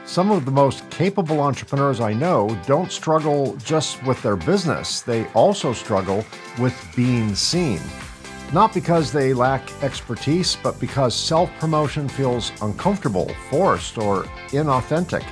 Some of the most capable entrepreneurs I know don't struggle just with their business. They also struggle with being seen. Not because they lack expertise, but because self-promotion feels uncomfortable, forced, or inauthentic.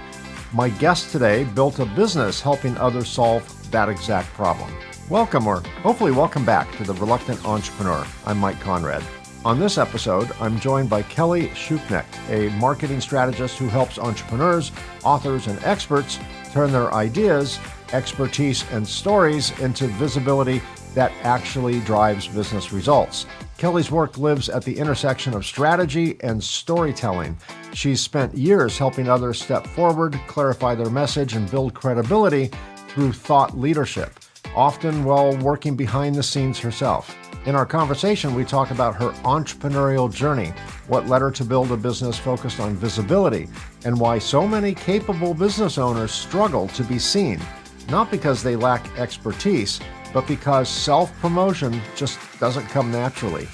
My guest today built a business helping others solve that exact problem. Welcome, or hopefully welcome back to The Reluctant Entrepreneur. I'm Mike Conrad. On this episode, I'm joined by Kelly Schuknecht, a marketing strategist who helps entrepreneurs, authors, and experts turn their ideas, expertise, and stories into visibility that actually drives business results. Kelly's work lives at the intersection of strategy and storytelling. She's spent years helping others step forward, clarify their message, and build credibility through thought leadership, often while working behind the scenes herself. In our conversation, we talk about her entrepreneurial journey, what led her to build a business focused on visibility, and why so many capable business owners struggle to be seen, not because they lack expertise, but because self-promotion just doesn't come naturally.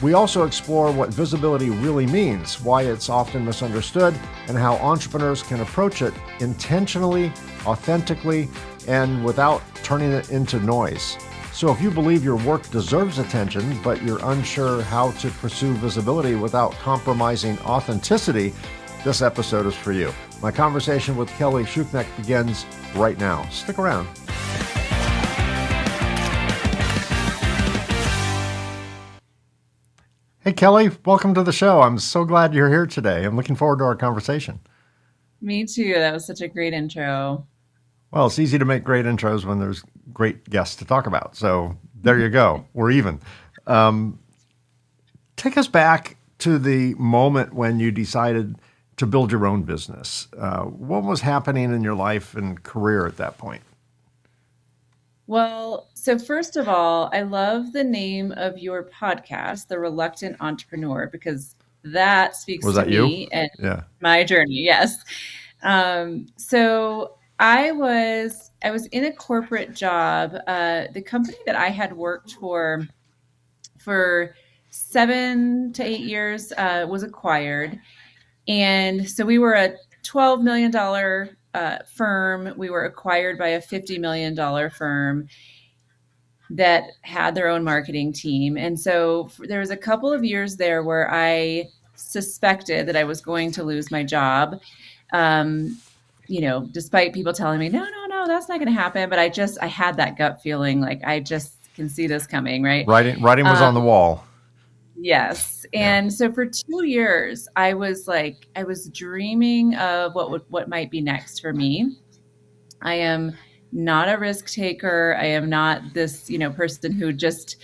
We also explore what visibility really means, why it's often misunderstood, and how entrepreneurs can approach it intentionally, authentically, and without turning it into noise. So if you believe your work deserves attention, but you're unsure how to pursue visibility without compromising authenticity, this episode is for you. My conversation with Kelly Schuknecht begins right now. Stick around. Hey, Kelly, welcome to the show. I'm so glad you're here today. I'm looking forward to our conversation. Me too. That was such a great intro. Well, it's easy to make great intros when there's great guests to talk about. So there you go. We're even. Um, Take us back to the moment when you decided to build your own business. What was happening in your life and career at that point? Well, so first of all, I love the name of your podcast, The Reluctant Entrepreneur, because that speaks Was to that you? me and Yeah. my journey. Yes. So I was in a corporate job. The company that I had worked for 7 to 8 years was acquired. And so we were a $12 million firm. We were acquired by a $50 million firm that had their own marketing team. And so there was a couple of years there where I suspected that I was going to lose my job. Um, Despite people telling me, no, no, no, that's not going to happen. But I had that gut feeling like I just can see this coming, right? Writing was Um, on the wall. Yes. Yeah. And so for 2 years, I was dreaming of what might be next for me. I am not a risk taker. I am not this, person who just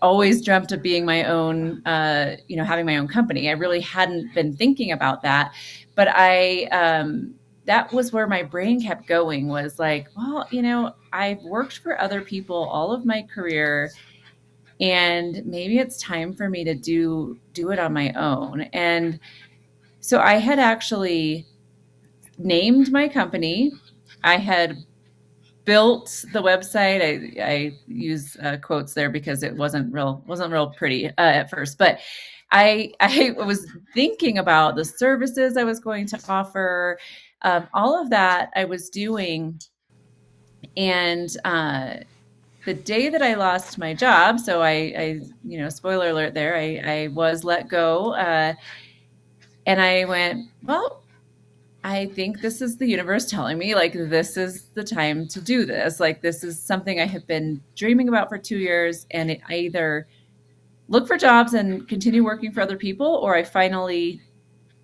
always dreamt of being my own, having my own company. I really hadn't been thinking about that, but that was where my brain kept going was like, well, I've worked for other people all of my career and maybe it's time for me to do it on my own. And so I had actually named my company. I had built the website. I use quotes there because it wasn't real pretty at first, but I was thinking about the services I was going to offer. All of that I was doing, and the day that I lost my job, so spoiler alert there, I was let go. And I went, well, I think this is the universe telling me, like, this is the time to do this. Like, this is something I have been dreaming about for 2 years. And I either look for jobs and continue working for other people, or I finally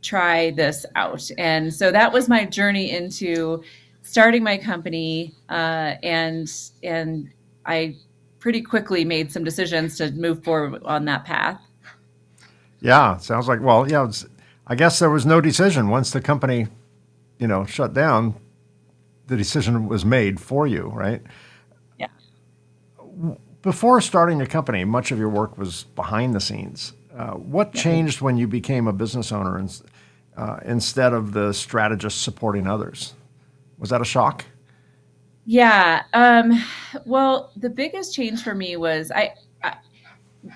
try this out. And so that was my journey into starting my company. And I pretty quickly made some decisions to move forward on that path. Yeah. Sounds like, well, yeah, I guess there was no decision. Once the company, shut down, the decision was made for you, right? Yeah. Before starting a company, much of your work was behind the scenes. What Yeah. changed when you became a business owner instead of the strategist supporting others? Was that a shock? Yeah. Well, the biggest change for me was I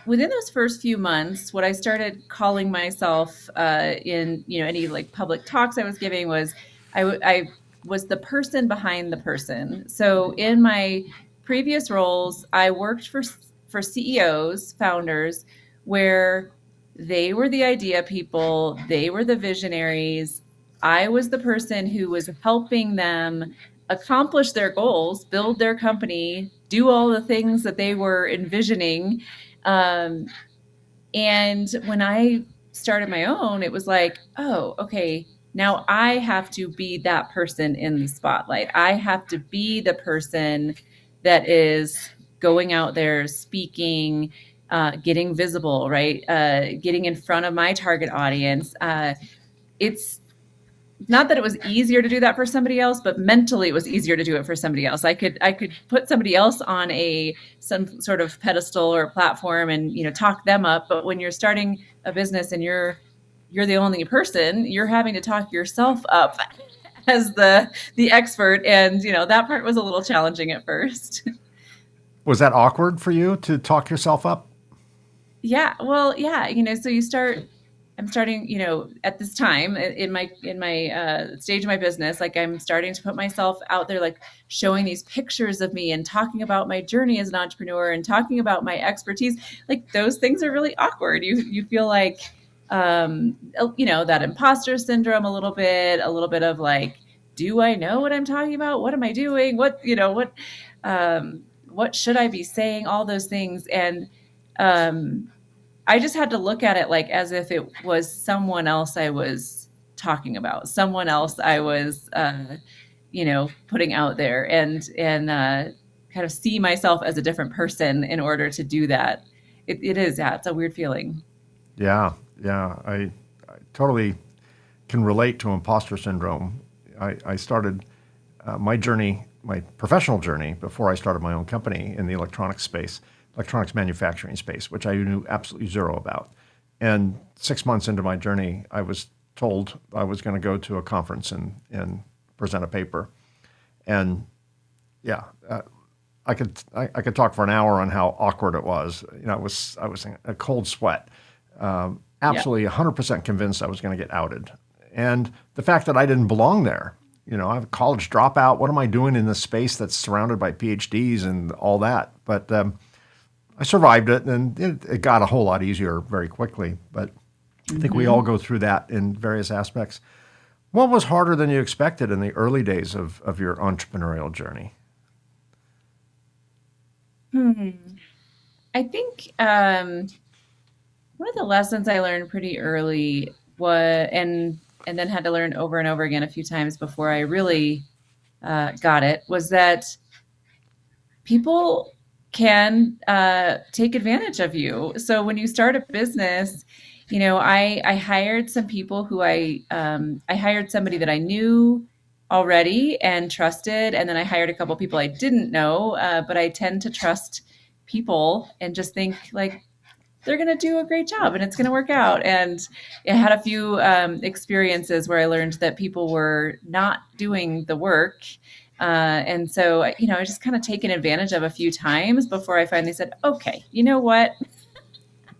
within those first few months, what I started calling myself in any like public talks I was giving was I was the person behind the person. So in my previous roles, I worked for CEOs, founders, where they were the idea people, they were the visionaries. I was the person who was helping them accomplish their goals, build their company, do all the things that they were envisioning. um, and when I started my own, it was like, oh, okay, now I have to be that person in the spotlight. I have to be the person that is going out there speaking, getting visible, right? Getting in front of my target audience. It's not that it was easier to do that for somebody else, but mentally it was easier to do it for somebody else. I could put somebody else on some sort of pedestal or platform and talk them up. But when you're starting a business and you're the only person, you're having to talk yourself up as the expert, and that part was a little challenging at first. Was that awkward for you to talk yourself up? Yeah, well, yeah, so I'm starting, at this time in my stage of my business, like I'm starting to put myself out there, like showing these pictures of me and talking about my journey as an entrepreneur and talking about my expertise. Like those things are really awkward. You feel like that imposter syndrome a little bit of like, do I know what I'm talking about? What am I doing? What should I be saying? All those things. And I just had to look at it like as if it was someone else I was talking about, someone else I was, putting out there, and kind of see myself as a different person in order to do that. It is, yeah, it's a weird feeling. Yeah, yeah. I totally can relate to imposter syndrome. I started my journey, my professional journey, before I started my own company in the electronics space, electronics manufacturing space, which I knew absolutely zero about. And 6 months into my journey, I was told I was going to go to a conference and present a paper. And yeah, I could talk for an hour on how awkward it was. I was in a cold sweat, Yeah. absolutely 100% convinced I was going to get outed, and the fact that I didn't belong there. I'm a college dropout. What am I doing in this space that's surrounded by PhDs and all that? But I survived it, and it got a whole lot easier very quickly. But I think we all Hmm. go through that in various aspects. What was harder than you expected in the early days of your entrepreneurial journey? Hmm. I think one of the lessons I learned pretty early was, and then had to learn over and over again a few times before I really got it, was that people can take advantage of you. So when you start a business, I hired some people who I hired somebody that I knew already and trusted, and then I hired a couple people I didn't know, but I tend to trust people and just think like they're going to do a great job and it's going to work out. And I had a few experiences where I learned that people were not doing the work. And so, I just kind of taken advantage of a few times before I finally said, okay, you know what?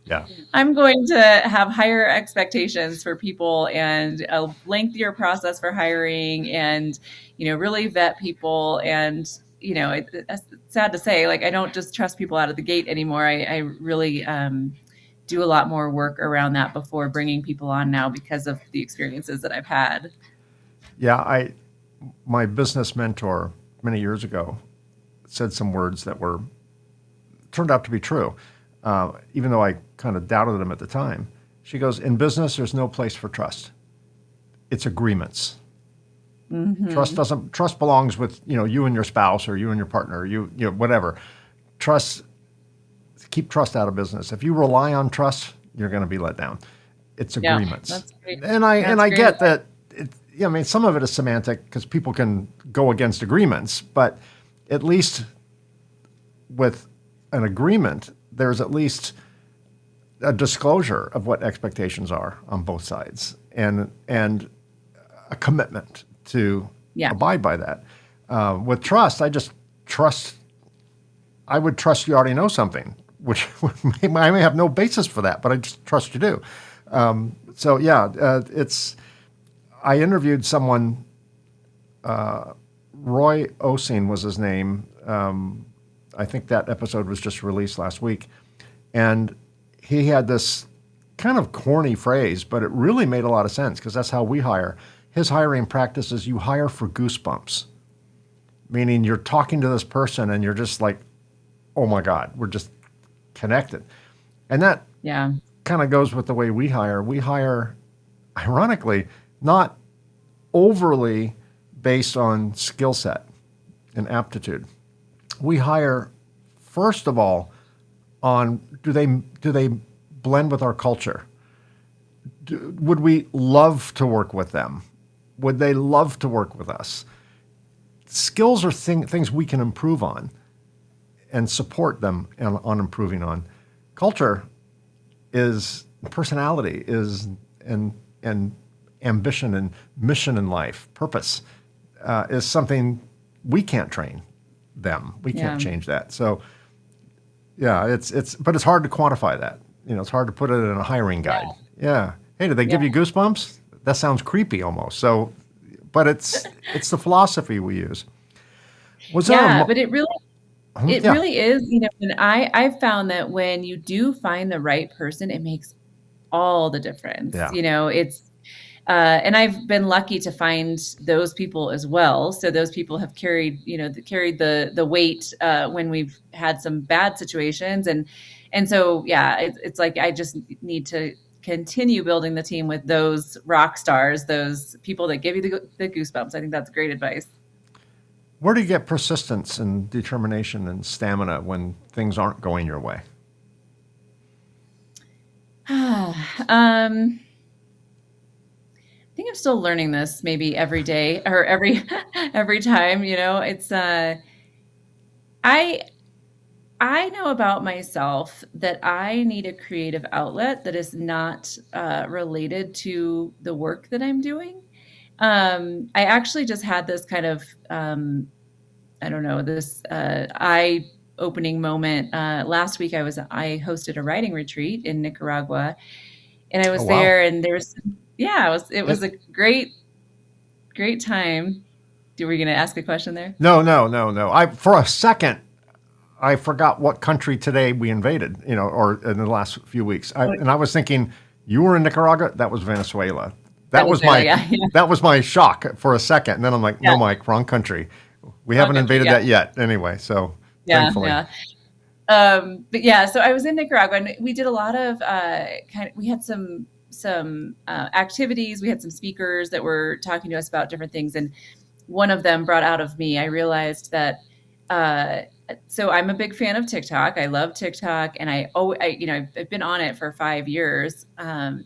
Yeah. I'm going to have higher expectations for people and a lengthier process for hiring and, really vet people. And, it's sad to say, like, I don't just trust people out of the gate anymore. I really do a lot more work around that before bringing people on now because of the experiences that I've had. Yeah, my business mentor many years ago said some words that were turned out to be true, even though I kind of doubted them at the time. She goes, "In business, there's no place for trust. It's agreements. Hmm. Trust belongs with you and your spouse or you and your partner, whatever. Trust Keep trust out of business. If you rely on trust, you're going to be let down. It's Yeah, agreements, that's great. and That's I great get advice. that. I mean, some of it is semantic because people can go against agreements, but at least with an agreement, there's at least a disclosure of what expectations are on both sides, and a commitment to Yeah. abide by that. With trust, I just trust. I would trust you already know something. which I may have no basis for that, but I just trust you do. So yeah, I interviewed someone, Roy Oseen was his name. I think that episode was just released last week. And he had this kind of corny phrase, but it really made a lot of sense because that's how we hire. His hiring practice is you hire for goosebumps, meaning you're talking to this person and you're just like, oh my God, we're just connected. And that Yeah. kind of goes with the way we hire. We hire, ironically, not overly based on skill set and aptitude. We hire, first of all, on do they blend with our culture? Would we love to work with them? Would they love to work with us? Skills are things we can improve on and support them on improving on. Culture is personality, is and ambition and mission in life, purpose is something we can't train them. We can't change that. So yeah, but it's hard to quantify that. It's hard to put it in a hiring guide. Yeah. Hey, did they give you goosebumps? That sounds creepy almost. So, but it's the philosophy we use. Was there But it really yeah. really is, and I found that when you do find the right person, it makes all the difference. Yeah. It's and I've been lucky to find those people as well. So those people have carried the weight when we've had some bad situations, and so yeah, it's like I just need to continue building the team with those rock stars, those people that give you the goosebumps. I think that's great advice. Where do you get persistence and determination and stamina when things aren't going your way? I think I'm still learning this maybe every day or every time, it's I I know about myself that I need a creative outlet that is not related to the work that I'm doing. I actually just had this kind of I don't know, this eye opening moment last week. I hosted a writing retreat in Nicaragua, and I Oh was wow. there, and yeah, it was It, a great time. Were you going to ask a question there? no, no, no, no. I for a second I forgot what country today we invaded, or in the last few weeks. Oh, And I was thinking you were in Nicaragua. That was Venezuela. That was Venezuela, my yeah, yeah, that was my shock for a second. And then I'm like, no, yeah, Mike, wrong country. We wrong haven't country, invaded yeah, that yet. Anyway, so yeah, thankfully. yeah. But yeah, so I was in Nicaragua, and we did a lot of we had some activities. We had some speakers that were talking to us about different things, and one of them brought out of me. I realized that. Uh, so I'm a big fan of TikTok. I love TikTok, and I've been on it for 5 years. And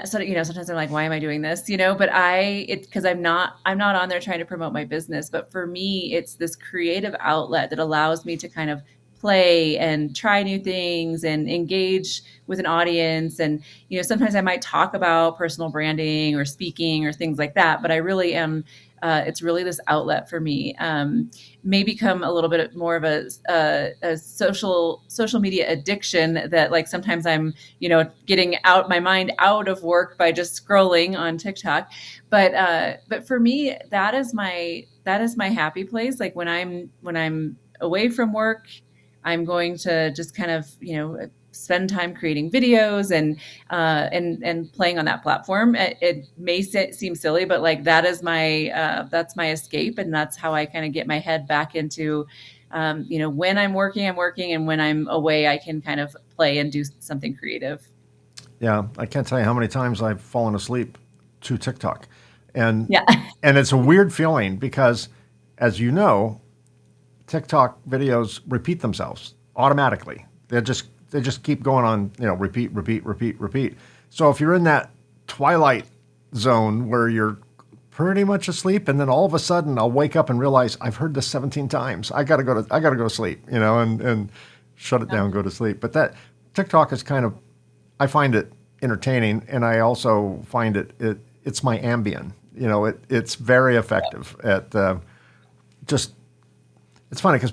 so, sometimes I'm like, why am I doing this? But it's because I'm not on there trying to promote my business. But for me, it's this creative outlet that allows me to kind of play and try new things and engage with an audience. And, sometimes I might talk about personal branding or speaking or things like that. But I really am, it's really this outlet for me. May become a little bit more of a social media addiction that, like, sometimes I'm getting out my mind out of work by just scrolling on TikTok. But for me, that is my happy place. Like when I'm away from work, I'm going to just kind of spend time creating videos and playing on that platform. It may seem silly, but like that's my escape, and that's how I kind of get my head back into when I'm working, and when I'm away, I can kind of play and do something creative. Yeah, I can't tell you how many times I've fallen asleep to TikTok, and Yeah. and it's a weird feeling because, as you know, TikTok videos repeat themselves automatically. They just keep going on, repeat, repeat, repeat, repeat. So if you're in that twilight zone where you're pretty much asleep, and then all of a sudden I'll wake up and realize I've heard this 17 times. I gotta go to sleep, and shut it down, go to sleep. But that TikTok is kind of, I find it entertaining, and I also find it's my Ambien. It's very effective at just It's funny because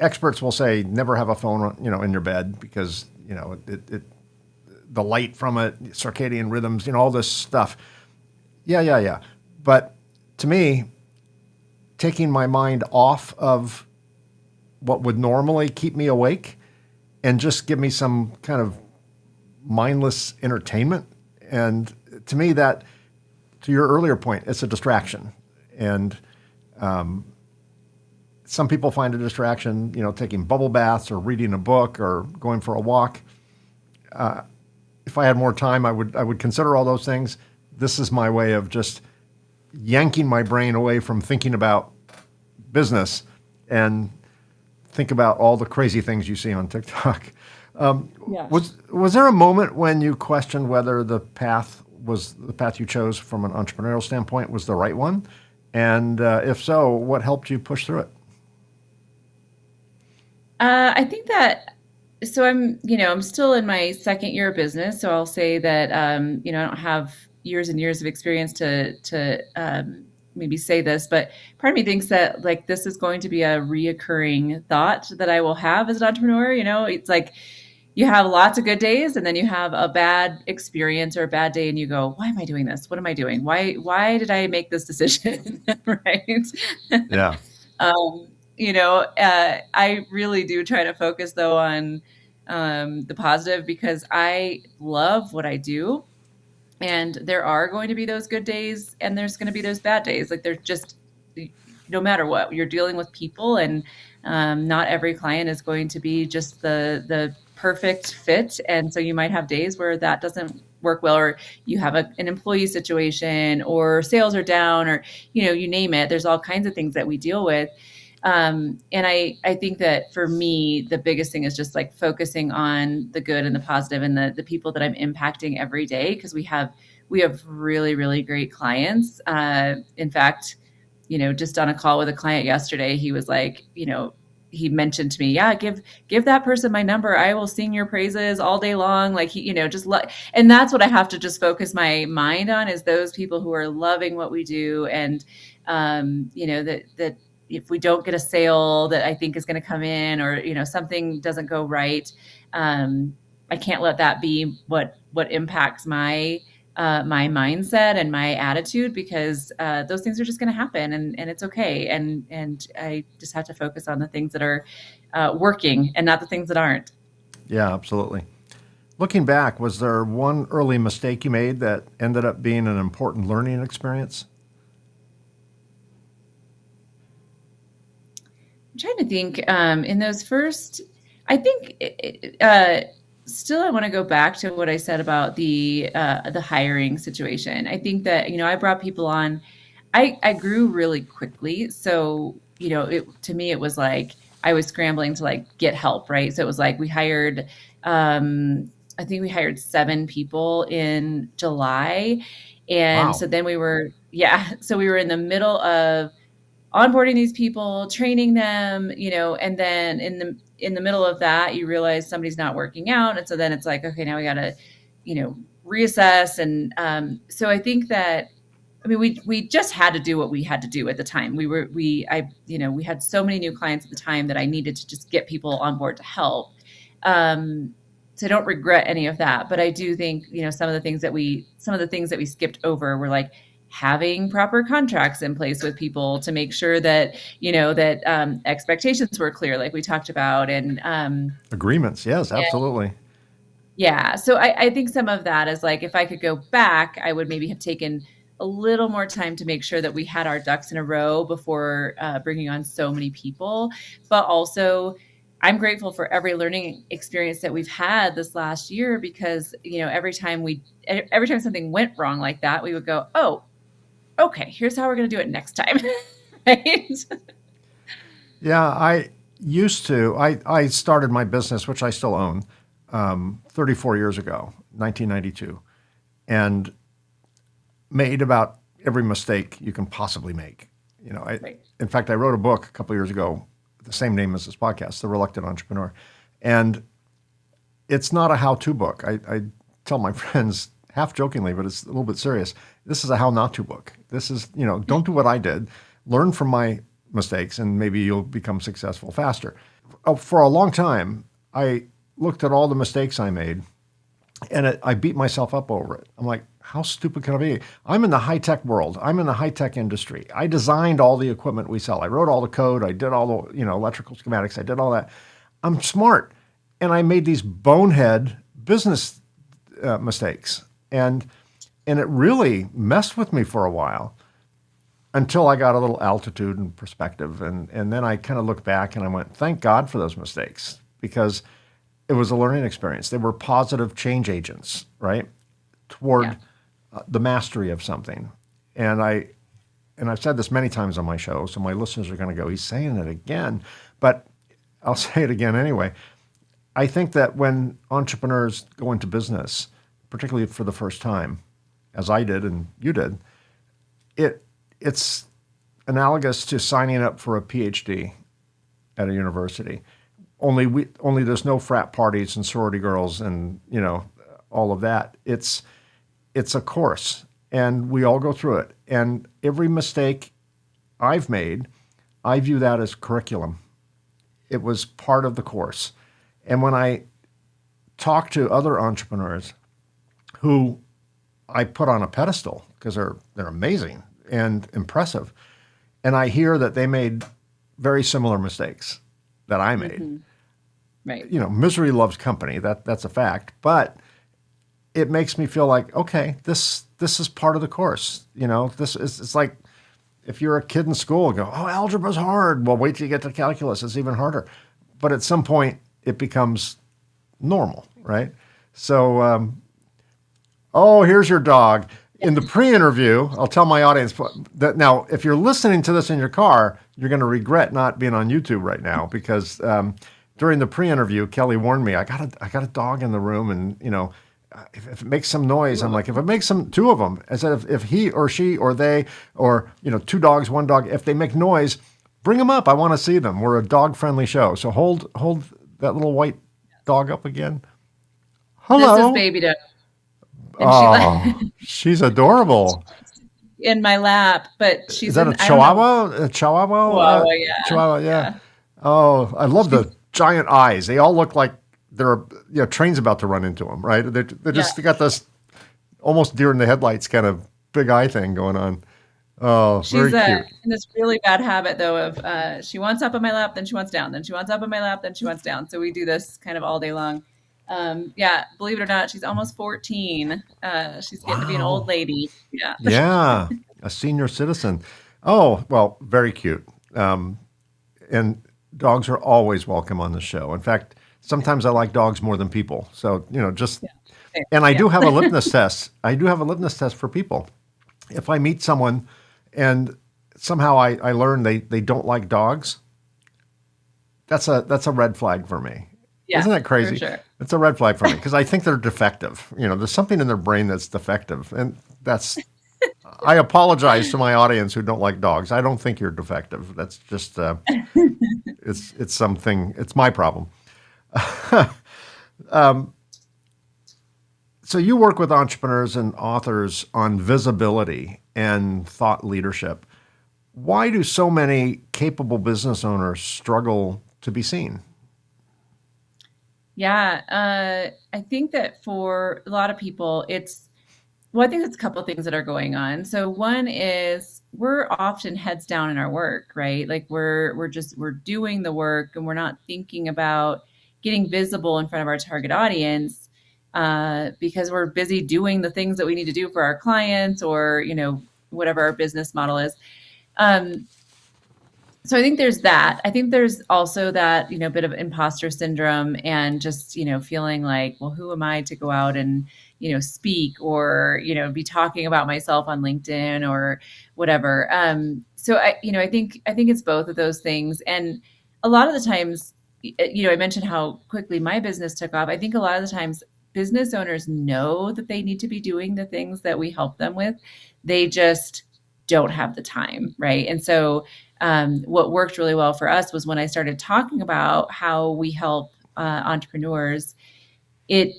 experts will say never have a phone, in your bed because the light from it, circadian rhythms, all this stuff. Yeah. But to me, taking my mind off of what would normally keep me awake and just give me some kind of mindless entertainment. And to me, that, to your earlier point, it's a distraction. And some people find a distraction, taking bubble baths or reading a book or going for a walk. If I had more time, I would consider all those things. This is my way of just yanking my brain away from thinking about business and think about all the crazy things you see on TikTok. Yeah. Was there a moment when you questioned whether the path you chose from an entrepreneurial standpoint was the right one? And if so, what helped you push through it? I think that so I'm still in my second year of business, so I'll say that I don't have years and years of experience to maybe say this, but part of me thinks that like this is going to be a reoccurring thought that I will have as an entrepreneur. It's like you have lots of good days and then you have a bad experience or a bad day and you go, why am I doing this? What am I doing? Why did I make this decision? Right. Yeah. I really do try to focus though on the positive because I love what I do. And there are going to be those good days and there's going to be those bad days. Like they're just, no matter what, you're dealing with people, and not every client is going to be just the perfect fit. And so you might have days where that doesn't work well, or you have an employee situation, or sales are down, or you name it. There's all kinds of things that we deal with. And I think that for me, the biggest thing is just like focusing on the good and the positive and the people that I'm impacting every day. Cause we have really, really great clients. In fact, just on a call with a client yesterday, he was like, he mentioned to me, yeah, give that person my number. I will sing your praises all day long. Like and that's what I have to just focus my mind on, is those people who are loving what we do. And, that if we don't get a sale that I think is going to come in, or, something doesn't go right, I can't let that be what impacts my mindset and my attitude, because those things are just going to happen, and it's okay. And I just have to focus on the things that are working and not the things that aren't. Yeah, absolutely. Looking back, was there one early mistake you made that ended up being an important learning experience? I'm trying to think in those first, I think still I want to go back to what I said about the hiring situation. I think that, I brought people on. I grew really quickly. So, to me, it was like I was scrambling to like get help, right? So it was like we hired, I think we hired 7 people in July. And Wow. so then yeah, so we were in the middle of onboarding these people, training them, and then in the middle of that, you realize somebody's not working out. And so then it's like, okay, now we got to, reassess. And so I think that, I mean, we just had to do what we had to do at the time. We had so many new clients at the time that I needed to just get people on board to help. So I don't regret any of that, but I do think, some of the things that we skipped over were like having proper contracts in place with people to make sure that, expectations were clear, like we talked about. Agreements. Yes, absolutely. Yeah. So I think some of that is like, if I could go back, I would maybe have taken a little more time to make sure that we had our ducks in a row before bringing on so many people. But also, I'm grateful for every learning experience that we've had this last year, because, every time something went wrong like that, we would go, oh, okay, here's how we're going to do it next time. Right. Yeah, I started my business, which I still own, 34 years ago, 1992, and made about every mistake you can possibly make. Right. In fact, I wrote a book a couple years ago, the same name as this podcast, The Reluctant Entrepreneur. And it's not a how-to book. I tell my friends half jokingly, but it's a little bit serious. This is a how not to book. This is, don't do what I did. Learn from my mistakes and maybe you'll become successful faster. For a long time, I looked at all the mistakes I made and I beat myself up over it. I'm like, how stupid can I be? I'm in the high tech world. I'm in the high tech industry. I designed all the equipment we sell. I wrote all the code. I did all the electrical schematics. I did all that. I'm smart, and I made these bonehead business mistakes, and it really messed with me for a while until I got a little altitude and perspective, and then I kind of looked back and I went, thank God for those mistakes because it was a learning experience. They were positive change agents, right, toward Yeah. the mastery of something. And I've said this many times on my show, so my listeners are going to go, he's saying it again, but I'll say it again anyway. I think that when entrepreneurs go into business, particularly for the first time, as I did and you did, it's analogous to signing up for a PhD at a university. Only there's no frat parties and sorority girls and all of that. It's a course, and we all go through it. And every mistake I've made, I view that as curriculum. It was part of the course. And when I talk to other entrepreneurs who I put on a pedestal because they're amazing and impressive, and I hear that they made very similar mistakes that I made. Mm-hmm. Right. Misery loves company. That's a fact. But it makes me feel like, okay, this is part of the course. This is it's like if you're a kid in school and go, oh, algebra's hard. Well, wait till you get to calculus. It's even harder. But at some point, it becomes normal, right? So, oh, here's your dog. In the pre-interview, I'll tell my audience that now, if you're listening to this in your car, you're going to regret not being on YouTube right now because during the pre-interview, Kelly warned me, I got a dog in the room, and if it makes some noise, I'm like, if it makes two of them, I said, if he or she or they or two dogs, one dog, if they make noise, bring them up. I want to see them. We're a dog-friendly show, so hold that little white dog up again. This is Hello. baby dog, and she Oh, she's adorable. in my lap, but Is she's that a in, I don't know. Chihuahua? A Chihuahua? Chihuahua, yeah. Chihuahua, yeah. Yeah. Oh, I love the giant eyes. They all look like they're train's about to run into them, right? Yeah. They got this almost deer in the headlights kind of big eye thing going on. Oh, very She's cute. in this really bad habit though of she wants up on my lap, then she wants down, then she wants up on my lap, then she wants down. So we do this kind of all day long. Yeah, believe it or not, she's almost 14. She's getting to be an old Wow. lady. Yeah. Yeah, a senior citizen. Oh, well, very cute. And dogs are always welcome on the show. In fact, sometimes I like dogs more than people. So, just, Yeah. and I Yeah. do have a litmus test. I do have a litmus test for people. If I meet someone and somehow I learn they don't like dogs, that's a red flag for me. Yeah, Isn't that for crazy? sure. It's a red flag for me because I think they're defective. There's something in their brain that's defective, and that's. I apologize to my audience who don't like dogs. I don't think you're defective. That's just it's something. It's my problem. So you work with entrepreneurs and authors on visibility and thought leadership. Why do so many capable business owners struggle to be seen? Yeah, I think that for a lot of people, I think it's a couple of things that are going on. So one is we're often heads down in our work, right? Like we're doing the work and we're not thinking about getting visible in front of our target audience because we're busy doing the things that we need to do for our clients or whatever our business model is. Um, so I think there's that. I think there's also that, bit of imposter syndrome and just, feeling like, well, who am I to go out and, speak or, be talking about myself on LinkedIn or whatever. So I think it's both of those things. And a lot of the times, I mentioned how quickly my business took off. I think a lot of the times business owners know that they need to be doing the things that we help them with. They just don't have the time, right? And so what worked really well for us was when I started talking about how we help entrepreneurs. It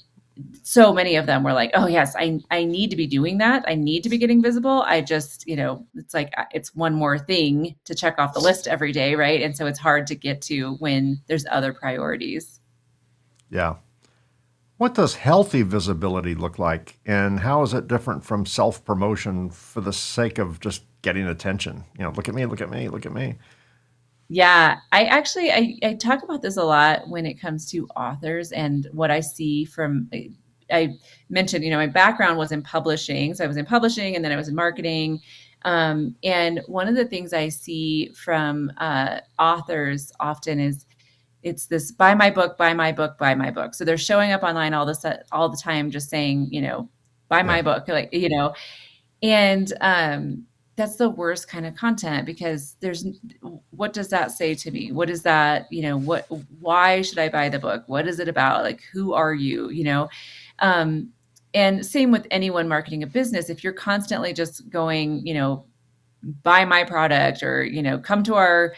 so many of them were like, oh yes, I need to be doing that. I need to be getting visible. I just, it's like it's one more thing to check off the list every day, right? And so it's hard to get to when there's other priorities. Yeah. What does healthy visibility look like, and how is it different from self promotion for the sake of just getting attention? Look at me, look at me, look at me. Yeah, I talk about this a lot when it comes to authors and what I see from I mentioned, my background was in publishing. So I was in publishing and then I was in marketing. And one of the things I see from authors often is it's this buy my book, buy my book, buy my book. So they're showing up online all the time just saying, buy Yeah, my book, like, and that's the worst kind of content because what does that say to me? What is that, why should I buy the book? What is it about? Like, who are you, um, and same with anyone marketing a business. If you're constantly just going, buy my product or, come to our,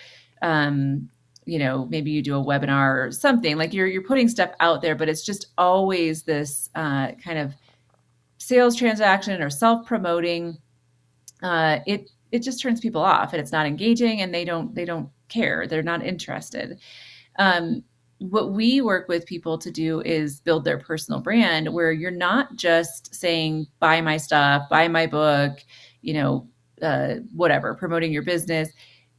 maybe you do a webinar or something like you're putting stuff out there, but it's just always this kind of sales transaction or self-promoting. It just turns people off and it's not engaging and they don't care. They're not interested. um, what we work with people to do is build their personal brand where you're not just saying buy my stuff, buy my book, whatever, promoting your business,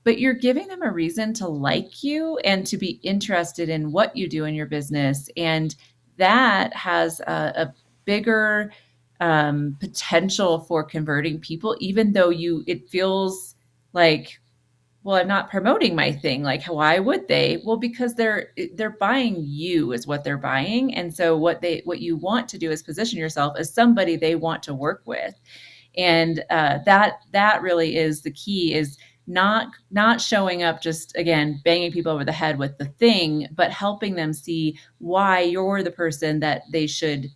but you're giving them a reason to like you and to be interested in what you do in your business. And that has a bigger potential for converting people, even though it feels like, well, I'm not promoting my thing. Like, why would they? Well, because they're buying you is what they're buying. And so what you want to do is position yourself as somebody they want to work with. And that really is the key, is not showing up just, again, banging people over the head with the thing, but helping them see why you're the person that they should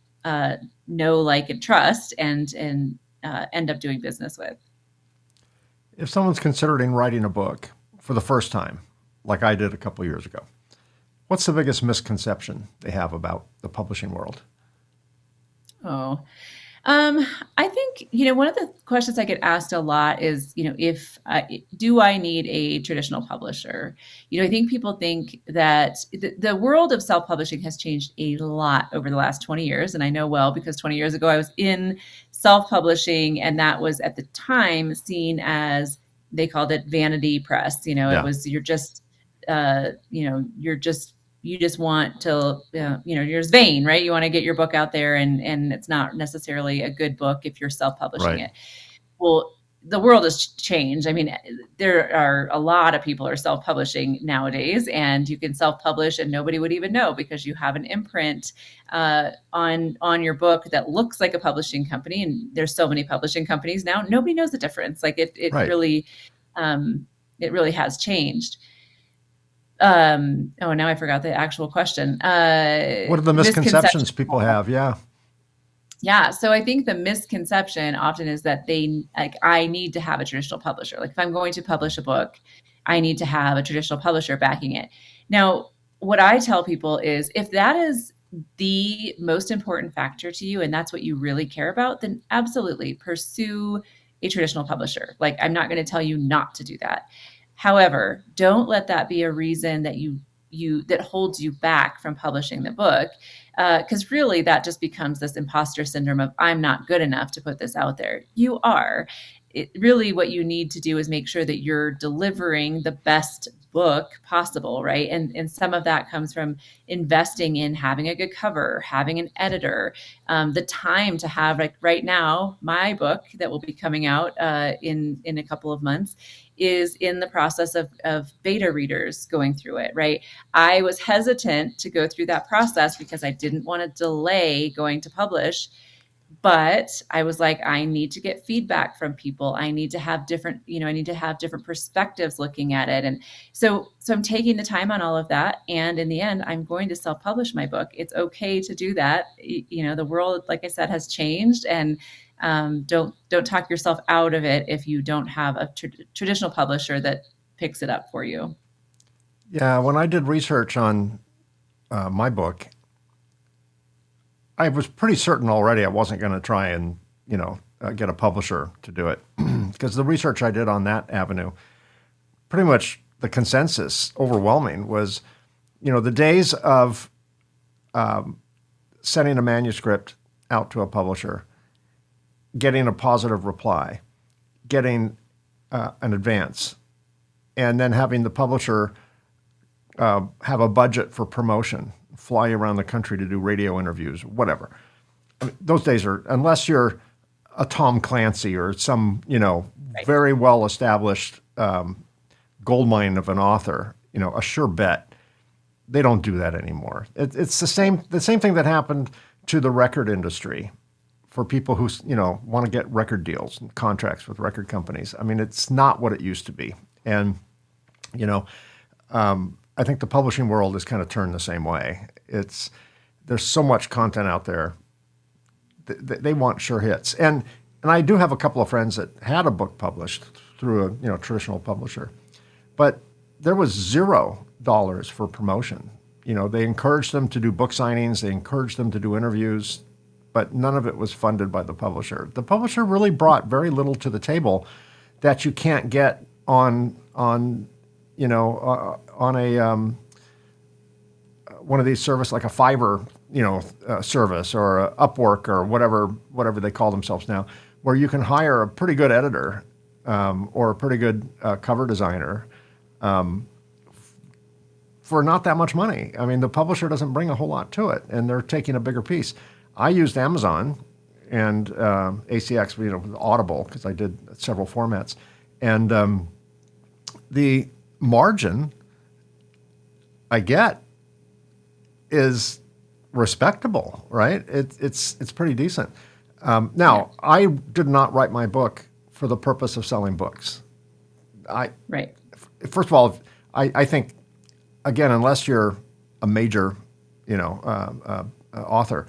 know, like, and trust, and end up doing business with. if someone's considering writing a book for the first time, like I did a couple years ago, what's the biggest misconception they have about the publishing world? Oh, Um, I think, one of the questions I get asked a lot is, if do I need a traditional publisher? I think people think that the world of self-publishing has changed a lot over the last 20 years. And I know well, because 20 years ago I was in self-publishing and that was at the time seen as, they called it vanity press. It Yeah, was, you're just you just want to, you're just vain, right? You want to get your book out there, and it's not necessarily a good book if you're self-publishing right. it. Well, the world has changed. I mean, there are a lot of people are self-publishing nowadays, and you can self-publish and nobody would even know because you have an imprint on your book that looks like a publishing company. And there's so many publishing companies now, nobody knows the difference. Like, Right. um, it really has changed. Oh, now I forgot the actual question. What are the Misconception. misconceptions people have? Yeah, Yeah. So I think the misconception often is that I need to have a traditional publisher. Like, if I'm going to publish a book, I need to have a traditional publisher backing it. Now, what I tell people is, if that is the most important factor to you and that's what you really care about, then absolutely pursue a traditional publisher. Like, I'm not going to tell you not to do that. However, don't let that be a reason that that holds you back from publishing the book, because really that just becomes this imposter syndrome of, I'm not good enough to put this out there. You are. Really, what you need to do is make sure that you're delivering the best book possible, right? And some of that comes from investing in having a good cover, having an editor, the time to have, like right now, my book that will be coming out in a couple of months is in the process of beta readers going through it, right? I was hesitant to go through that process because I didn't want to delay going to publish. But I was like, I need to get feedback from people. I need to have I need to have different perspectives looking at it. And so I'm taking the time on all of that. And in the end, I'm going to self-publish my book. It's okay to do that. The world, like I said, has changed, and don't talk yourself out of it if you don't have a traditional publisher that picks it up for you. yeah. When I did research on my book, I was pretty certain already I wasn't going to try and, get a publisher to do it because the research I did on that avenue, pretty much the consensus overwhelming was, the days of sending a manuscript out to a publisher, getting a positive reply, getting an advance, and then having the publisher have a budget for promotion, fly you around the country to do radio interviews, whatever. I mean, those days are, unless you're a Tom Clancy or some, Right. very well established gold mine of an author, a sure bet. They don't do that anymore. It's the same thing that happened to the record industry for people who want to get record deals and contracts with record companies. I mean, it's not what it used to be, and you know, I think the publishing world is kind of turned the same way. There's so much content out there. They want sure hits, and I do have a couple of friends that had a book published through a traditional publisher, but there was $0 for promotion. They encouraged them to do book signings, they encouraged them to do interviews, but none of it was funded by the publisher. The publisher really brought very little to the table that you can't get on a one of these services like a Fiverr, service or a Upwork or whatever they call themselves now, where you can hire a pretty good editor or a pretty good cover designer for not that much money. I mean, the publisher doesn't bring a whole lot to it, and they're taking a bigger piece. I used Amazon and ACX, Audible, because I did several formats, and the margin I get is respectable, right? It's pretty decent. Now, I did not write my book for the purpose of selling books. Right. First of all, I think, again, unless you're a major, author,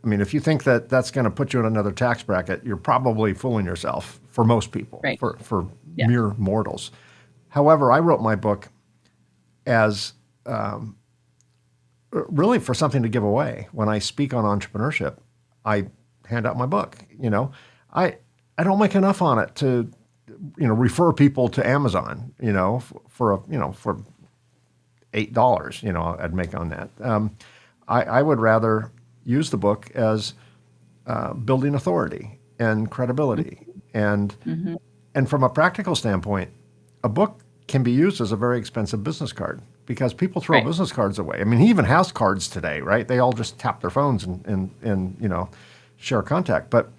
I mean, if you think that that's going to put you in another tax bracket, you're probably fooling yourself for most people, Right. for Yeah. mere mortals. However, I wrote my book as really for something to give away. When I speak on entrepreneurship, I hand out my book. I don't make enough on it to refer people to Amazon. For $8. I'd make on that. I would rather use the book as building authority and credibility, and Mm-hmm. and from a practical standpoint, a book can be used as a very expensive business card because people throw Right. business cards away. I mean, he even has cards today, right? They all just tap their phones and share contact. But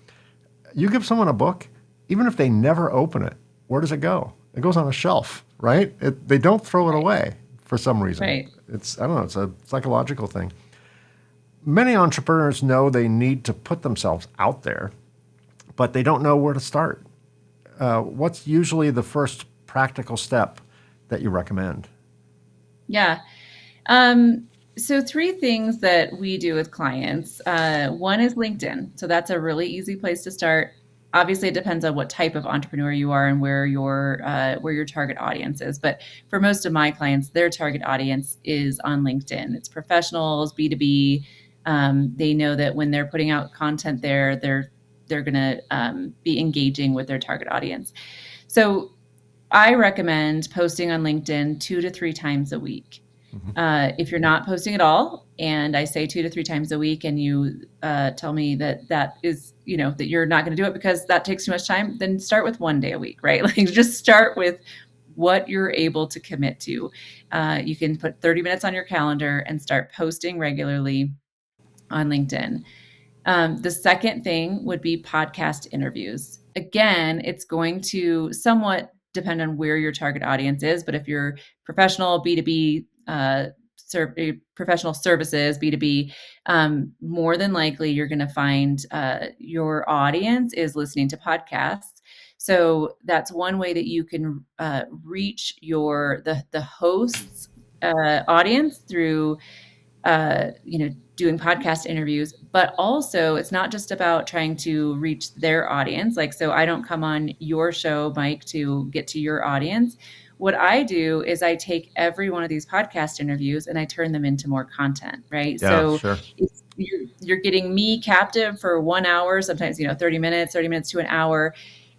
you give someone a book, even if they never open it, where does it go? It goes on a shelf, right? They don't throw it away for some reason. Right. I don't know, it's a psychological thing. Many entrepreneurs know they need to put themselves out there, but they don't know where to start. What's usually the first practical step that you recommend? Yeah. So three things that we do with clients. One is LinkedIn. So that's a really easy place to start. Obviously, it depends on what type of entrepreneur you are and where your target audience is. But for most of my clients, their target audience is on LinkedIn. It's professionals, B2B. They know that when they're putting out content there, they're going to be engaging with their target audience. So I recommend posting on LinkedIn 2 to 3 times a week. If you're not posting at all, and I say 2 to 3 times a week, and you tell me that is, that you're not going to do it because that takes too much time, then start with 1 day a week, right? Like just start with what you're able to commit to. You can put 30 minutes on your calendar and start posting regularly on LinkedIn. The second thing would be podcast interviews. Again, it's going to somewhat depend on where your target audience is, but if you're professional, B2B, professional services, B2B, more than likely you're going to find your audience is listening to podcasts. So that's one way that you can reach the host's audience through doing podcast interviews, but also it's not just about trying to reach their audience. Like, so I don't come on your show, Mike, to get to your audience. What I do is I take every one of these podcast interviews and I turn them into more content, right? Yeah, So sure. you're getting me captive for 1 hour, sometimes, 30 minutes to an hour.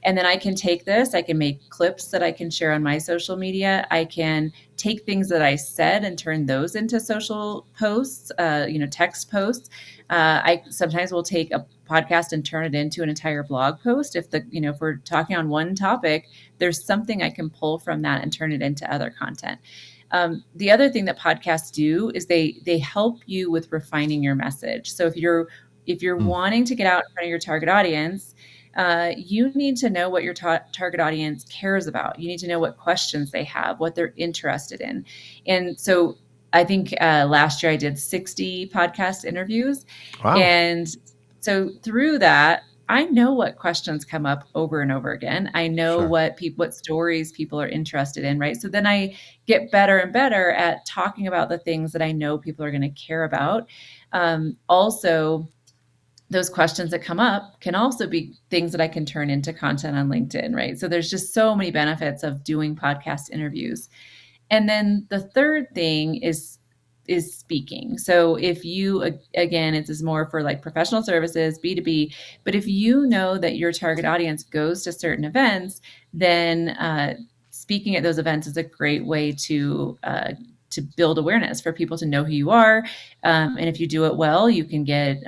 And then I can take this, I can make clips that I can share on my social media. I can take things that I said and turn those into social posts, text posts. I sometimes will take a podcast and turn it into an entire blog post. If we're talking on one topic, there's something I can pull from that and turn it into other content. The other thing that podcasts do is they help you with refining your message. So if you're wanting to get out in front of your target audience, you need to know what your target audience cares about. You need to know what questions they have, what they're interested in. And so I think last year I did 60 podcast interviews. Wow. And so through that, I know what questions come up over and over again. I know Sure. what stories people are interested in, right? So then I get better and better at talking about the things that I know people are going to care about. Also, those questions that come up can also be things that I can turn into content on LinkedIn, right? So there's just so many benefits of doing podcast interviews. And then the third thing is speaking. So if you, again, it's more for like professional services, B2B, but if you know that your target audience goes to certain events, then speaking at those events is a great way to build awareness for people to know who you are. And if you do it well, you can get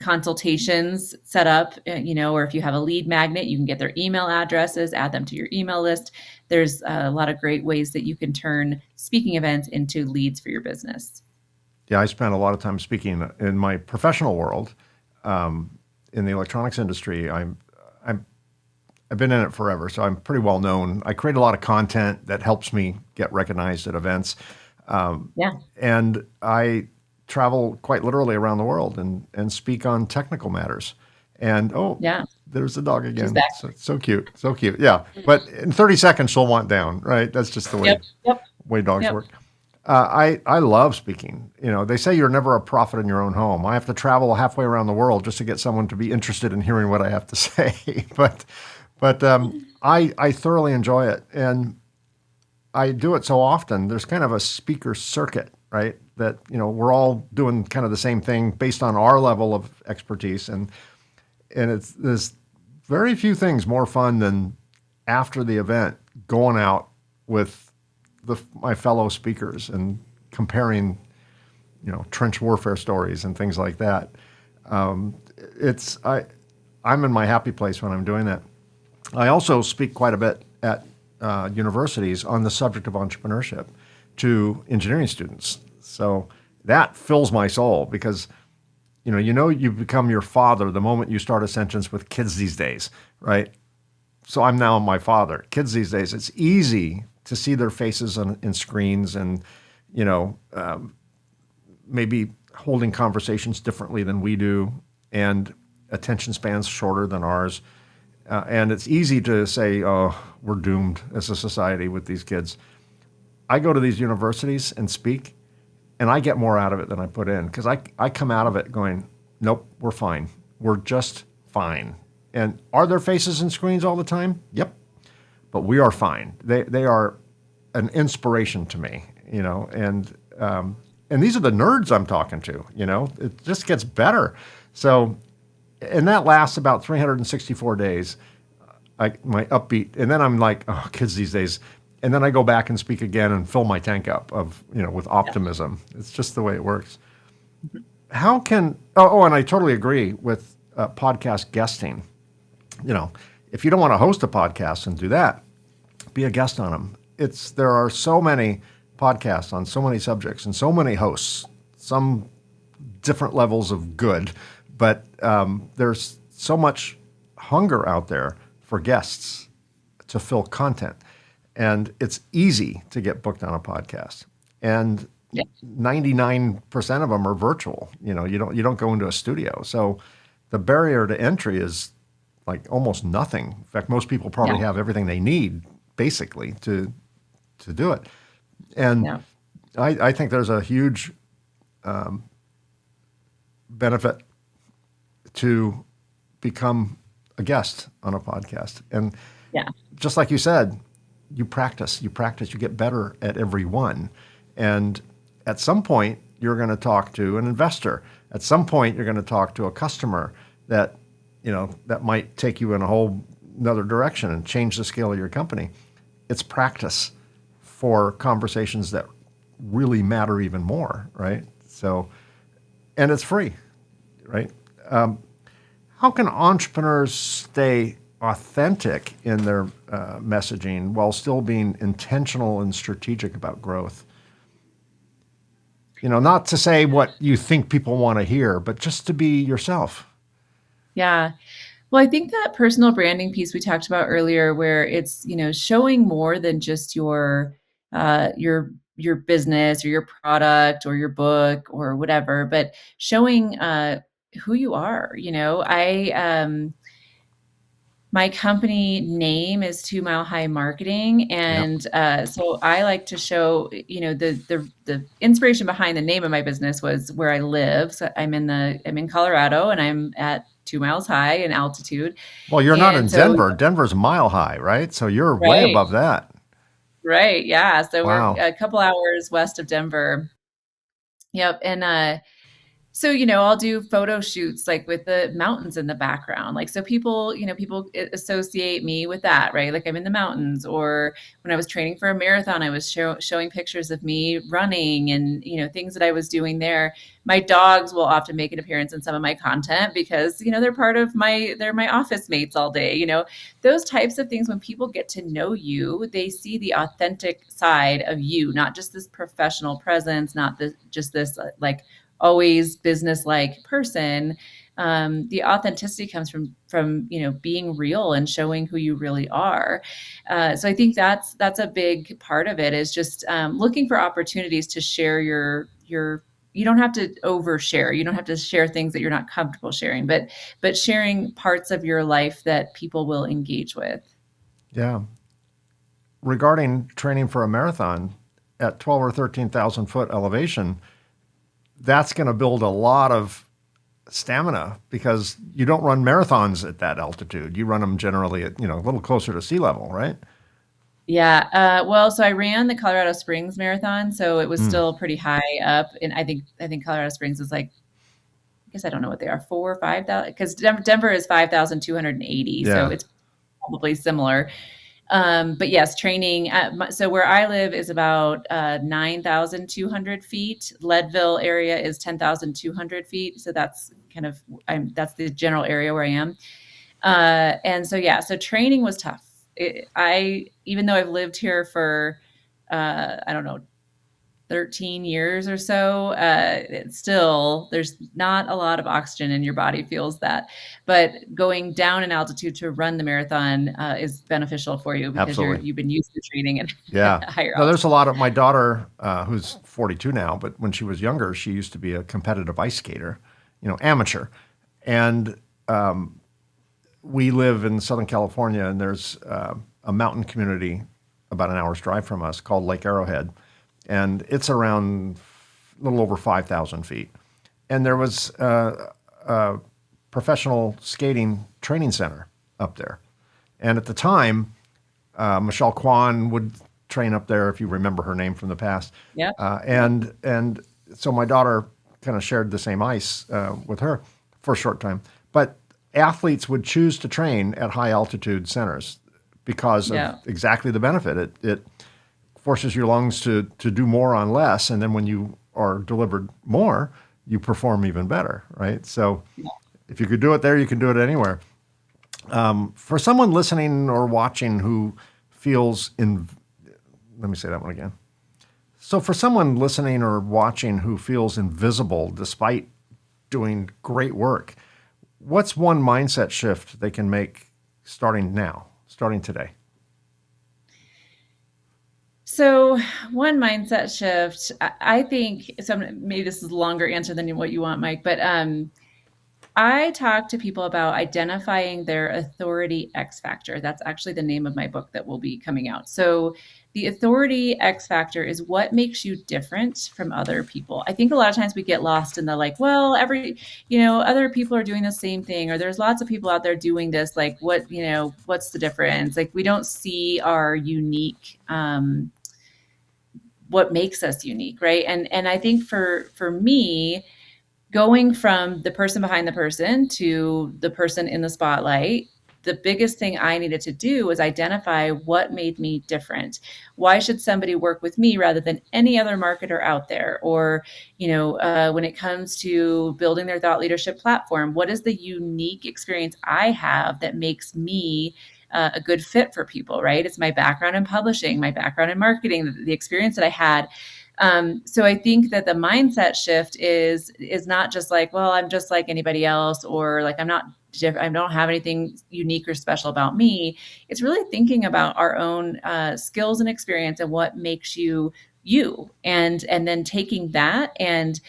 consultations set up, or if you have a lead magnet, you can get their email addresses, add them to your email list. There's a lot of great ways that you can turn speaking events into leads for your business. Yeah, I spent a lot of time speaking in my professional world, in the electronics industry. I've been in it forever, so I'm pretty well known. I create a lot of content that helps me get recognized at events, Yeah. and I travel quite literally around the world and speak on technical matters. And Yeah. there's the dog She's again. back. So cute, so cute. Yeah, but in 30 seconds she'll want down. Right? That's just the Yep. Yep. way dogs Yep. work. I love speaking. They say you're never a prophet in your own home. I have to travel halfway around the world just to get someone to be interested in hearing what I have to say. But I thoroughly enjoy it, and I do it so often. There's kind of a speaker circuit, right? That we're all doing kind of the same thing based on our level of expertise, and there's very few things more fun than after the event going out with my fellow speakers and comparing, trench warfare stories and things like that. It's I'm in my happy place when I'm doing that. I also speak quite a bit at universities on the subject of entrepreneurship to engineering students. So that fills my soul because you become your father the moment you start a sentence with kids these days, right? So I'm now my father. Kids these days, it's easy to see their faces in screens and, you know, maybe holding conversations differently than we do, and attention spans shorter than ours. And it's easy to say, oh, we're doomed as a society with these kids. I go to these universities and speak, and I get more out of it than I put in because I come out of it going, nope, we're fine. We're just fine. And are there faces in screens all the time? Yep. But we are fine. They are an inspiration to me, and these are the nerds I'm talking to, It just gets better. So, and that lasts about 364 days, my upbeat. And then I'm like, oh, kids these days. And then I go back and speak again and fill my tank up with optimism. It's just the way it works. How can, and I totally agree with podcast guesting. If you don't want to host a podcast and do that, be a guest on them. There are so many podcasts on so many subjects and so many hosts, some different levels of good, but there's so much hunger out there for guests to fill content, and it's easy to get booked on a podcast. And 99% of them are virtual. You don't go into a studio, so the barrier to entry is like almost nothing. In fact, most people probably have everything they need basically to do it. And I think there's a huge benefit to become a guest on a podcast. And just like you said, you practice, you get better at every one. And at some point, you're going to talk to an investor. At some point, you're going to talk to a customer that, that might take you in a whole another direction and change the scale of your company. It's practice for conversations that really matter even more, right? So, and it's free, right? How can entrepreneurs stay authentic in their messaging while still being intentional and strategic about growth? Not to say what you think people want to hear, but just to be yourself. Yeah. Well, I think that personal branding piece we talked about earlier, where it's, showing more than just your business or your product or your book or whatever, but showing who you are. My company name is 2 Mile High Marketing, Yeah. and so I like to show, the inspiration behind the name of my business was where I live. So I'm in Colorado, and I'm at 2 miles high in altitude, Well, you're not in and so Denver. Denver's mile high, right? So you're way right, above that. right, yeah. So we're Wow. a couple hours west of Denver. Yep, and so, I'll do photo shoots like with the mountains in the background. Like, so people associate me with that, right? Like I'm in the mountains. Or when I was training for a marathon, I was showing pictures of me running and, things that I was doing there. My dogs will often make an appearance in some of my content because, they're my office mates all day, those types of things. When people get to know you, they see the authentic side of you, not just this professional presence, not just this like always business like person. The authenticity comes from being real and showing who you really are. So I think that's a big part of it, is just looking for opportunities to share your. You don't have to overshare. You don't have to share things that you're not comfortable sharing, but sharing parts of your life that people will engage with. Yeah. Regarding training for a marathon at 12 or 13,000 foot elevation, that's going to build a lot of stamina because you don't run marathons at that altitude. You run them generally at, a little closer to sea level, right? Yeah. Well, so I ran the Colorado Springs Marathon, so it was Mm. still pretty high up, and I think Colorado Springs is like, I guess I don't know what they are, 4 or 5,000, because Denver is 5,280, so Yeah. it's probably similar. But yes, training so where I live is about 9,200 feet. Leadville area is 10,200 feet. So that's that's the general area where I am. And so, yeah, so training was tough. Even though I've lived here for, I don't know, 13 years or so, it's still, there's not a lot of oxygen in your body, feels that. But going down in altitude to run the marathon is beneficial for you because Absolutely. you've been used to training at Yeah. higher No, there's a altitude. lot of my daughter, who's 42 now, but when she was younger, she used to be a competitive ice skater, amateur. And we live in Southern California, and there's a mountain community about an hour's drive from us called Lake Arrowhead. And it's around a little over 5,000 feet. And there was a professional skating training center up there. And at the time, Michelle Kwan would train up there, if you remember her name from the past. Yep. And so my daughter kind of shared the same ice with her for a short time. But athletes would choose to train at high altitude centers because of Yeah. exactly the benefit. It forces your lungs to do more on less, and then when you are delivered more, you perform even better, right? So if you could do it there, you can do it anywhere. For someone listening or watching who feels in, let me say that one again. So for someone listening or watching who feels invisible despite doing great work, what's one mindset shift they can make starting now, starting today? So one mindset shift, I think, so maybe this is a longer answer than what you want, Mike, but I talk to people about identifying their authority X factor. That's actually the name of my book that will be coming out. So, the authority X factor is what makes you different from other people. I think a lot of times we get lost in the like, well, other people are doing the same thing, or there's lots of people out there doing this. Like, what's the difference? Like, we don't see our unique what makes us unique, right? And I think for me, going from the person behind the person to the person in the spotlight, the biggest thing I needed to do was identify what made me different. Why should somebody work with me rather than any other marketer out there? Or, when it comes to building their thought leadership platform, what is the unique experience I have that makes me a good fit for people, right? It's my background in publishing, my background in marketing, the experience that I had. So I think that the mindset shift is not just like, well, I'm just like anybody else, or like I'm not different. I don't have anything unique or special about me. It's really thinking about our own skills and experience and what makes you you, and then taking that and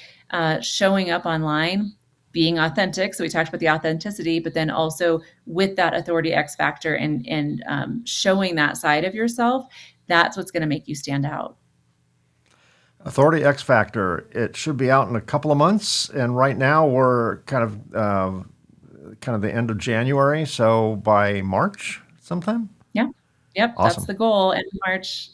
showing up online, being authentic. So we talked about the authenticity, but then also with that authority X factor and showing that side of yourself. That's what's going to make you stand out. Authority X Factor. It should be out in a couple of months, and right now we're kind of the end of January, so by March sometime. Yeah. Yep. That's Awesome. the goal in March.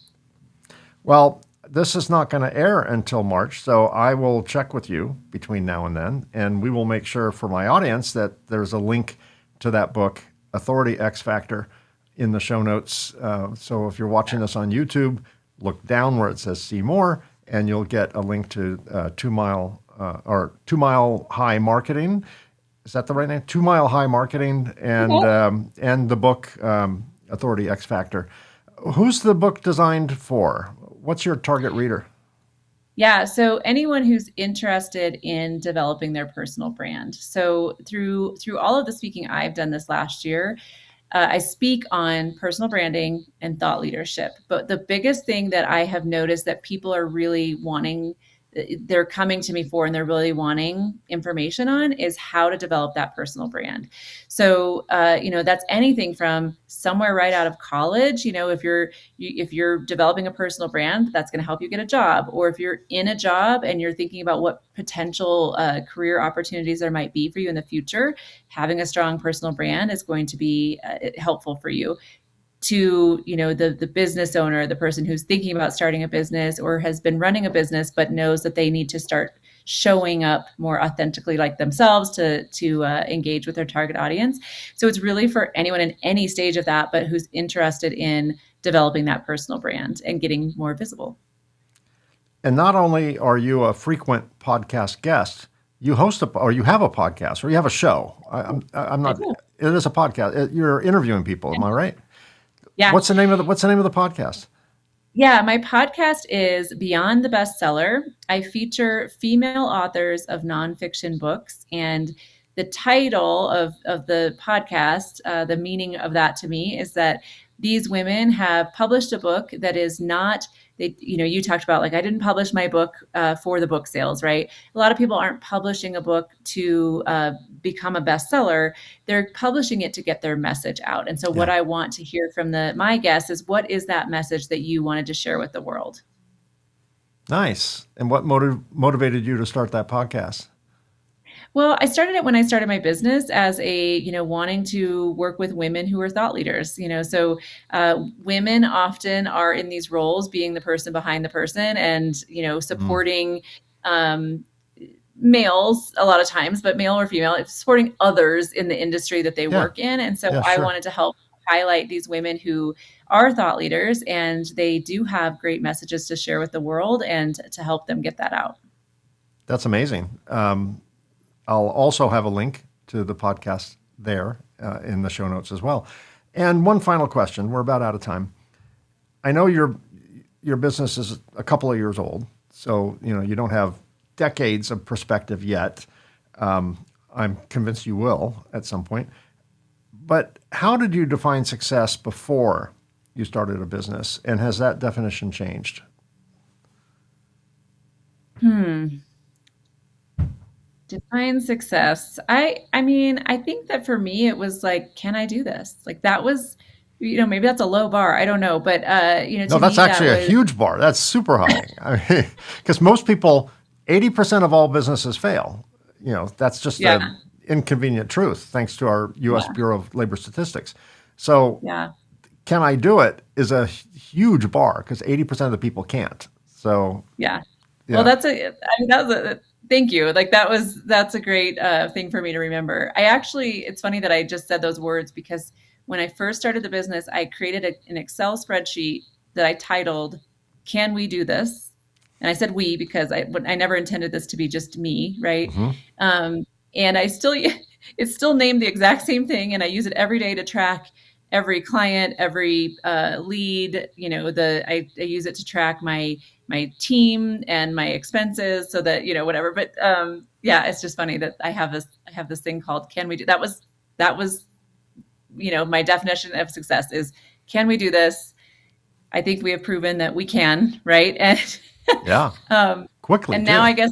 Well, this is not going to air until March, so I will check with you between now and then, and we will make sure for my audience that there's a link to that book, Authority X Factor, in the show notes. So if you're watching this on YouTube, look down where it says "See More," and you'll get a link to 2 Mile High Marketing. Is that the right name? 2 Mile High Marketing, and the book Authority X Factor. Who's the book designed for? What's your target reader? Yeah, so anyone who's interested in developing their personal brand. So through all of the speaking I've done this last year, I speak on personal branding and thought leadership. But the biggest thing that I have noticed that people are really wanting, they're coming to me for, and they're really wanting information on, is how to develop that personal brand. So, that's anything from somewhere right out of college. If you're developing a personal brand, that's going to help you get a job. Or if you're in a job and you're thinking about what potential career opportunities there might be for you in the future, having a strong personal brand is going to be helpful for you. To the business owner, the person who's thinking about starting a business or has been running a business but knows that they need to start showing up more authentically like themselves to engage with their target audience. So it's really for anyone in any stage of that, but who's interested in developing that personal brand and getting more visible. And not only are you a frequent podcast guest, you host or you have a podcast, or you have a show. I'm I not. do. It is a podcast. You're interviewing people. Am I right? Yeah. What's the name of the podcast? Yeah, my podcast is Beyond the Bestseller. I feature female authors of nonfiction books, and the title of the podcast, the meaning of that to me is that these women have published a book that is not, you talked about, like, I didn't publish my book for the book sales, right? A lot of people aren't publishing a book to become a bestseller. They're publishing it to get their message out. And so what Yeah. I want to hear from my guests is, what is that message that you wanted to share with the world? Nice. And what motivated you to start that podcast? Well, I started it when I started my business as wanting to work with women who are thought leaders. So women often are in these roles, being the person behind the person, and Mm, supporting um, males a lot of times, but male or female, it's supporting others in the industry that they yeah. work in. And so Yeah. I Sure. wanted to help highlight these women who are thought leaders, and they do have great messages to share with the world and to help them get that out. That's amazing. I'll also have a link to the podcast there in the show notes as well. And one final question. We're about out of time. I know your business is a couple of years old, so you don't have decades of perspective yet. I'm convinced you will at some point. But how did you define success before you started a business, and has that definition changed? Hmm. Define success. I mean, I think that for me it was like, can I do this? Like, that was, maybe that's a low bar. I don't know. But No, to that's me that actually a was, huge bar. That's super high. I mean, because most people, 80% of all businesses fail. That's just the yeah, inconvenient truth, thanks to our U.S. yeah, Bureau of Labor Statistics. So, yeah. can I do it is a huge bar because 80% of the people can't. So Yeah. Well, yeah. that was thank you. Like that's a great thing for me to remember. It's funny that I just said those words because when I first started the business, I created an Excel spreadsheet that I titled, "Can we do this?" And I said we because I never intended this to be just me, right? Hmm. Um, and I still, it's still named the exact same thing. And I use it every day to track every client, every lead, I use it to track my team and my expenses so that whatever, but yeah, it's just funny that I have this thing called can we do that was my definition of success is can we do this. I think we have proven that we can, right? And Yeah. um Quickly and now too. I guess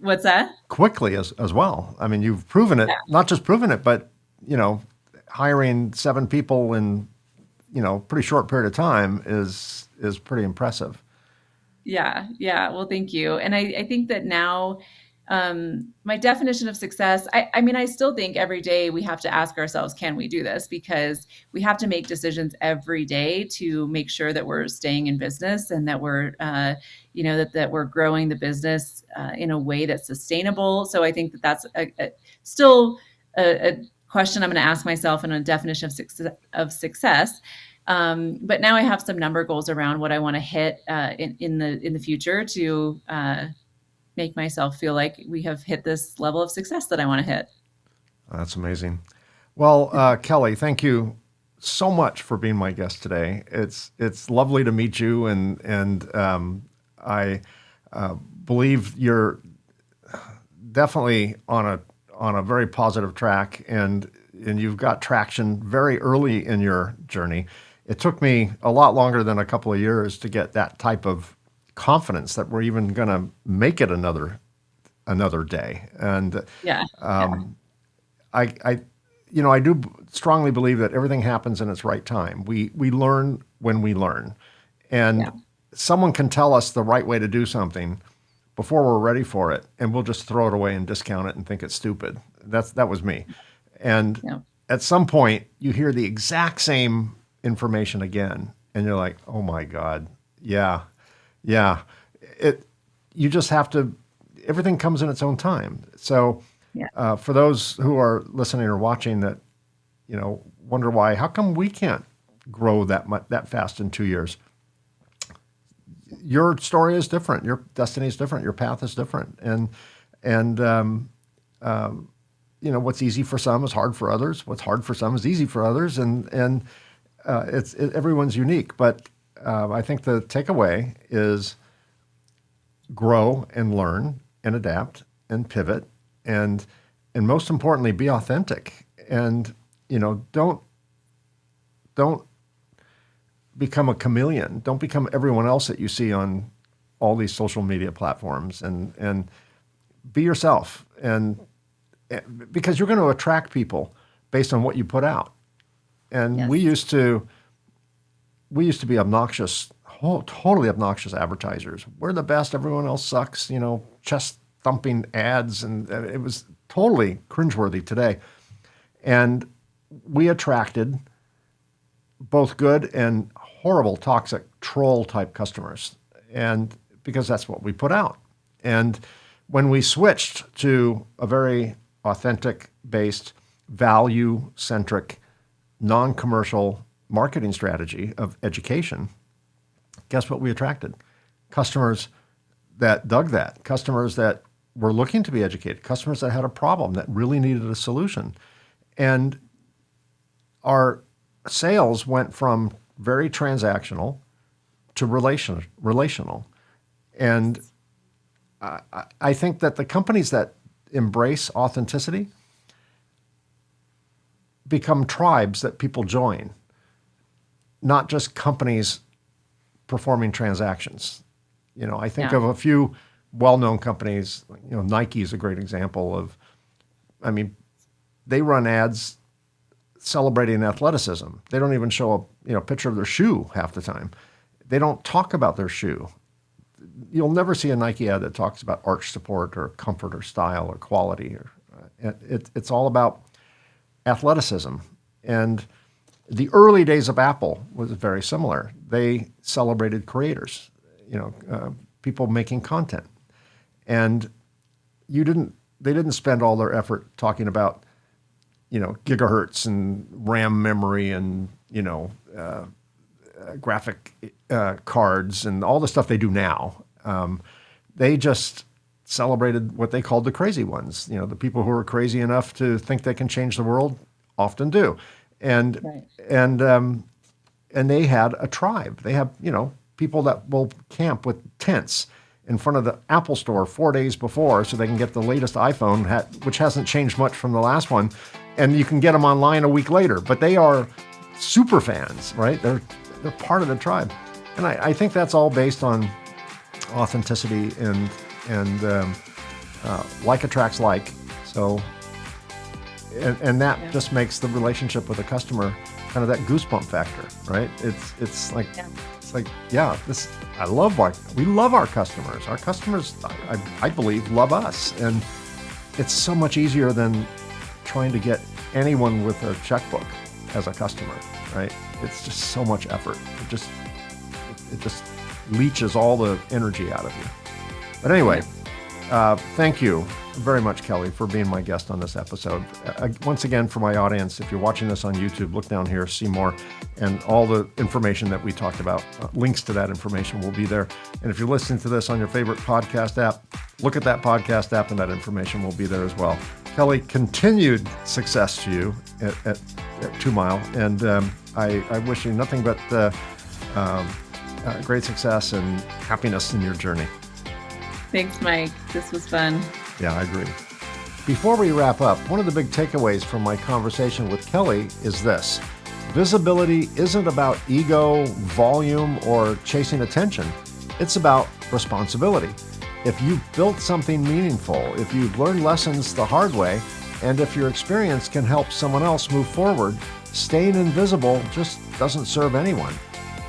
what's that? Quickly as well. I mean, you've proven it, Yeah. not just proven it, but you know, hiring 7 people in pretty short period of time is pretty impressive. Yeah, yeah. Well, thank you. And I think that now, my definition of success, I mean, I still think every day we have to ask ourselves, can we do this? Because we have to make decisions every day to make sure that we're staying in business and that that we're growing the business in a way that's sustainable. So I think that that's still a question I'm going to ask myself and a definition of success. But now I have some number goals around what I want to hit in the future to make myself feel like we have hit this level of success that I want to hit. That's amazing. Well, Kelly, thank you so much for being my guest today. It's lovely to meet you, and I believe you're definitely on a very positive track, and you've got traction very early in your journey. It took me a lot longer than a couple of years to get that type of confidence that we're even going to make it another day. And Yeah, I I do strongly believe that everything happens in its right time. We learn when we learn, yeah, and someone can tell us the right way to do something before we're ready for it, and we'll just throw it away and discount it and think it's stupid. That was me, and yeah, at some point you hear the exact same information again, and you're like, oh my god, yeah, yeah. It you just have to. Everything comes in its own time. So yeah. for those who are listening or watching that, wonder why, how come we can't grow that fast in 2 years? Your story is different. Your destiny is different. Your path is different. And what's easy for some is hard for others. What's hard for some is easy for others. Everyone's unique. But I think the takeaway is grow and learn and adapt and pivot and and most importantly be authentic and don't become a chameleon. Don't become everyone else that you see on all these social media platforms, and be yourself. And because you're going to attract people based on what you put out. And we Yes. used to we used to be obnoxious, totally obnoxious advertisers. We're the best. Everyone else sucks. Chest thumping ads, and it was totally cringeworthy today. And we attracted both good and horrible, toxic, troll type customers, and because that's what we put out. And when we switched to a very authentic based, value centric, non commercial marketing strategy of education, guess what we attracted? Customers that dug that, customers that were looking to be educated, customers that had a problem that really needed a solution. And our sales went from very transactional to relational. And I think that the companies that embrace authenticity become tribes that people join, not just companies performing transactions. I think Yeah. of a few well-known companies. Nike is a great example of. I mean, they run ads celebrating athleticism. They don't even show a picture of their shoe half the time. They don't talk about their shoe. You'll never see a Nike ad that talks about arch support or comfort or style or quality. It's all about athleticism. And the early days of Apple was very similar. They celebrated creators. people making content. And they didn't spend all their effort talking about, gigahertz and RAM memory and, graphic cards and all the stuff they do now. They just celebrated what they called the crazy ones. The people who are crazy enough to think they can change the world often do. And Right. and they had a tribe. They have, people that will camp with tents in front of the Apple store 4 days before so they can get the latest iPhone, which hasn't changed much from the last one. And you can get them online a week later. But they are super fans, right? They're part of the tribe. And I think that's all based on authenticity and like attracts like. So, and that just makes the relationship with a customer kind of that goosebump factor, right? It's like, we love our customers. Our customers, I believe, love us. And it's so much easier than trying to get anyone with a checkbook as a customer, right? It's just so much effort. It just leaches all the energy out of you. But anyway, thank you very much, Kelly, for being my guest on this episode. Once again, for my audience, if you're watching this on YouTube, look down here, see more, and all the information that we talked about, links to that information will be there. And if you're listening to this on your favorite podcast app, look at that podcast app and that information will be there as well. Kelly, continued success to you at 2 Mile, and I wish you nothing but great success and happiness in your journey. Thanks, Mike. This was fun. Yeah, I agree. Before we wrap up, one of the big takeaways from my conversation with Kelly is this. Visibility isn't about ego, volume, or chasing attention. It's about responsibility. If you've built something meaningful, if you've learned lessons the hard way, and if your experience can help someone else move forward, staying invisible just doesn't serve anyone.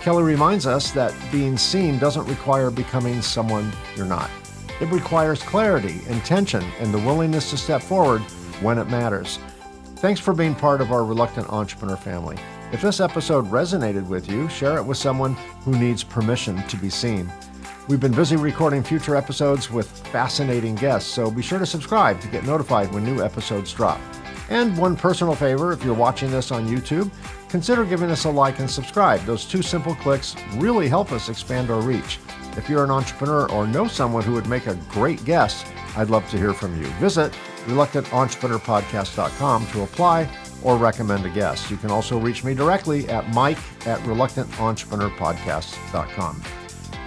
Kelly reminds us that being seen doesn't require becoming someone you're not. It requires clarity, intention, and the willingness to step forward when it matters. Thanks for being part of our Reluctant Entrepreneur family. If this episode resonated with you, share it with someone who needs permission to be seen. We've been busy recording future episodes with fascinating guests, so be sure to subscribe to get notified when new episodes drop. And one personal favor, if you're watching this on YouTube, consider giving us a like and subscribe. Those 2 simple clicks really help us expand our reach. If you're an entrepreneur or know someone who would make a great guest, I'd love to hear from you. Visit reluctantentrepreneur.podcast.com to apply or recommend a guest. You can also reach me directly at mike@reluctantentrepreneur.podcast.com.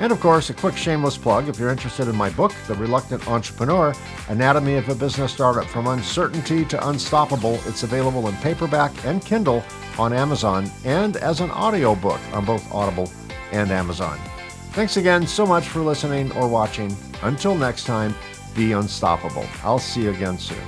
And of course, a quick shameless plug. If you're interested in my book, The Reluctant Entrepreneur, Anatomy of a Business Startup from Uncertainty to Unstoppable, it's available in paperback and Kindle on Amazon and as an audiobook on both Audible and Amazon. Thanks again so much for listening or watching. Until next time, be unstoppable. I'll see you again soon.